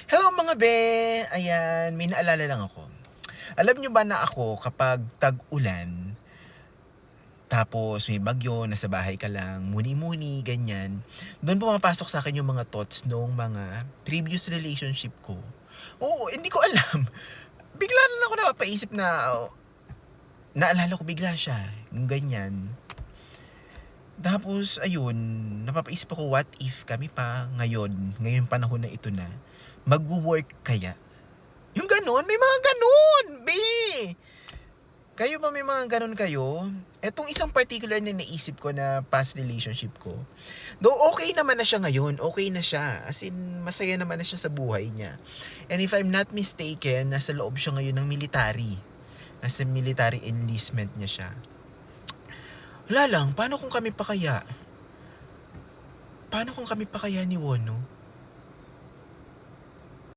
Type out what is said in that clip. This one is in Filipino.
Hello mga be! Ayan, may naalala lang ako. Alam nyo ba na ako kapag tag-ulan, tapos may bagyo, nasa bahay ka lang, muni-muni, ganyan, doon pumapasok sa akin yung mga thoughts nung mga previous relationship ko. Oo, hindi ko alam. Bigla na lang ako napapaisip na, naalala ko bigla siya, yung ganyan. Tapos, ayun, napapaisip ako, what if kami pa ngayon panahon na ito na, mag-work kaya? Yung gano'n, may mga gano'n, be! Kayo ba may mga gano'n kayo? Etong isang particular na naisip ko na past relationship ko, though okay naman na siya ngayon, okay na siya. As in, masaya naman na siya sa buhay niya. And if I'm not mistaken, nasa loob siya ngayon ng military. Nasa military enlistment niya siya. Wala lang, paano kung kami pa kaya? Paano kung kami pa kaya ni Wono?